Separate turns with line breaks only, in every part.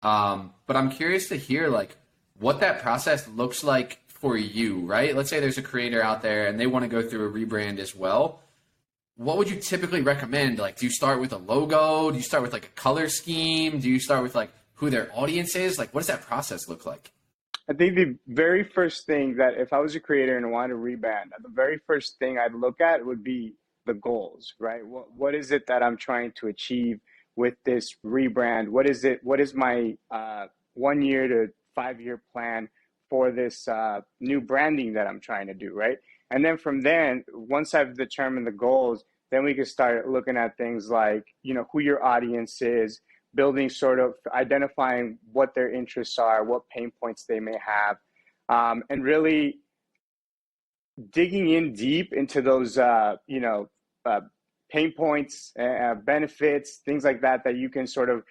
But I'm curious to hear like what that process looks like for you, right? Let's say there's a creator out there and they want to go through a rebrand as well. What would you typically recommend? Like, do you start with a logo? Do you start with like a color scheme? Do you start with like who their audience is? Like, what does that process look like?
I think the very first thing that if I was a creator and I wanted to rebrand, the very first thing I'd look at would be the goals, right? What is it that I'm trying to achieve with this rebrand? What is it? What is my 1 year to 5 year plan for this new branding that I'm trying to do, right? And then from then, once I've determined the goals, then we can start looking at things like, who your audience is, building sort of identifying what their interests are, what pain points they may have, and really digging in deep into those, uh, pain points, benefits, things like that, that you can sort of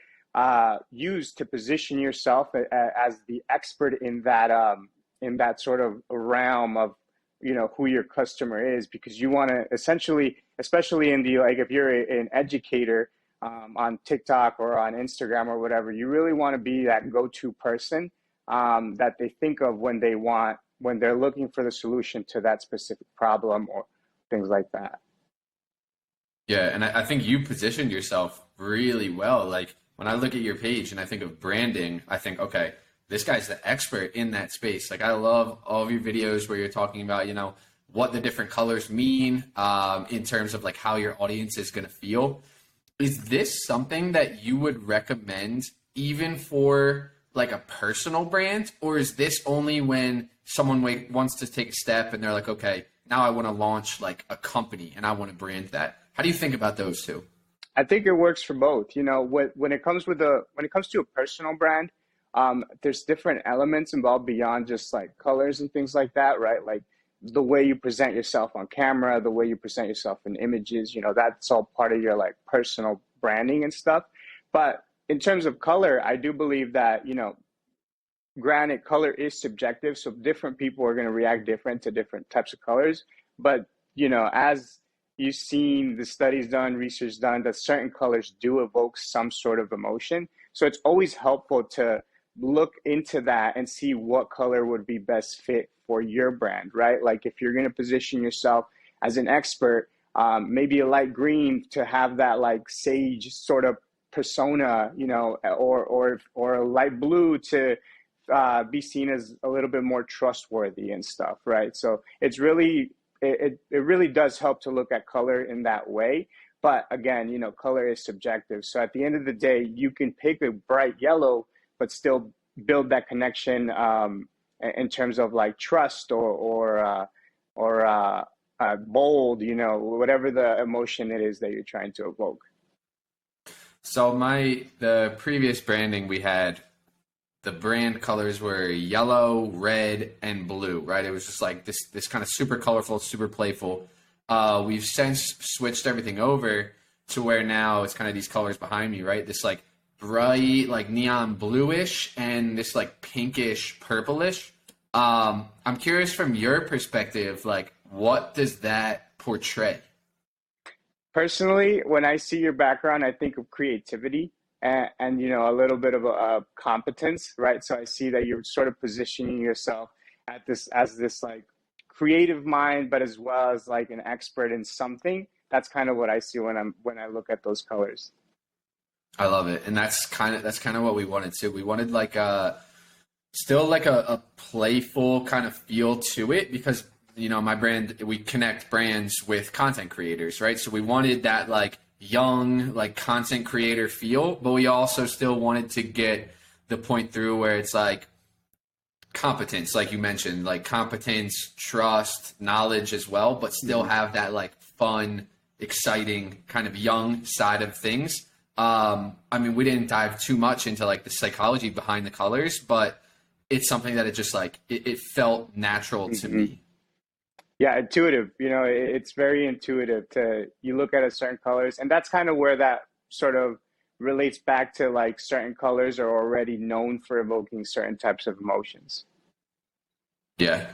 use to position yourself as the expert in that sort of realm of, who your customer is, because you want to essentially, especially in the, like, if you're an educator, on TikTok or on Instagram or whatever, you really want to be that go-to person that they think of when they're looking for the solution to that specific problem or things like that.
Yeah, and I think you positioned yourself really well. Like when I look at your page and I think of branding, I think, okay, this guy's the expert in that space. Like I love all of your videos where you're talking about, what the different colors mean in terms of like how your audience is going to feel. Is this something that you would recommend even for like a personal brand, or is this only when someone wants to take a step and they're like, okay, now I want to launch like a company and I want to brand that? How do you think about those two?
I think it works for both. When it comes when it comes to a personal brand, there's different elements involved beyond just like colors and things like that, right? Like the way you present yourself on camera, the way you present yourself in images, that's all part of your like personal branding and stuff. But in terms of color, I do believe that, granted, color is subjective, so different people are going to react different to different types of colors. But, as you've seen the studies done, research done, that certain colors do evoke some sort of emotion. So it's always helpful to look into that and see what color would be best fit for your brand, right? Like if you're going to position yourself as an expert, maybe a light green to have that like sage sort of persona, or a light blue to be seen as a little bit more trustworthy and stuff, right? So it's really it really does help to look at color in that way. But again, color is subjective. So at the end of the day, you can pick a bright yellow, but still build that connection in terms of like trust or bold, whatever the emotion it is that you're trying to evoke.
So the previous branding we had, the brand colors were yellow, red, and blue, right? It was just like this kind of super colorful, super playful. We've since switched everything over to where now it's kind of these colors behind me, right? This like bright, like neon bluish and this like pinkish purplish. I'm curious from your perspective, like what does that portray?
Personally, when I see your background, I think of creativity and a little bit of a competence, right? So I see that you're sort of positioning yourself at this as this like creative mind, but as well as like an expert in something. That's kind of what I see when I look at those colors.
I love it, and that's kind of what we wanted too. We wanted like still like a playful kind of feel to it because my brand, we connect brands with content creators, right? So we wanted that like young like content creator feel, but we also still wanted to get the point through where it's like competence, like you mentioned, like competence, trust, knowledge as well, but still have that like fun, exciting kind of young side of things. I mean, we didn't dive too much into like the psychology behind the colors, but it's something that it just like it felt natural to
Mm-hmm.
me.
Yeah, intuitive. It's very intuitive to you look at a certain colors, and that's kind of where that sort of relates back to like certain colors are already known for evoking certain types of emotions.
Yeah.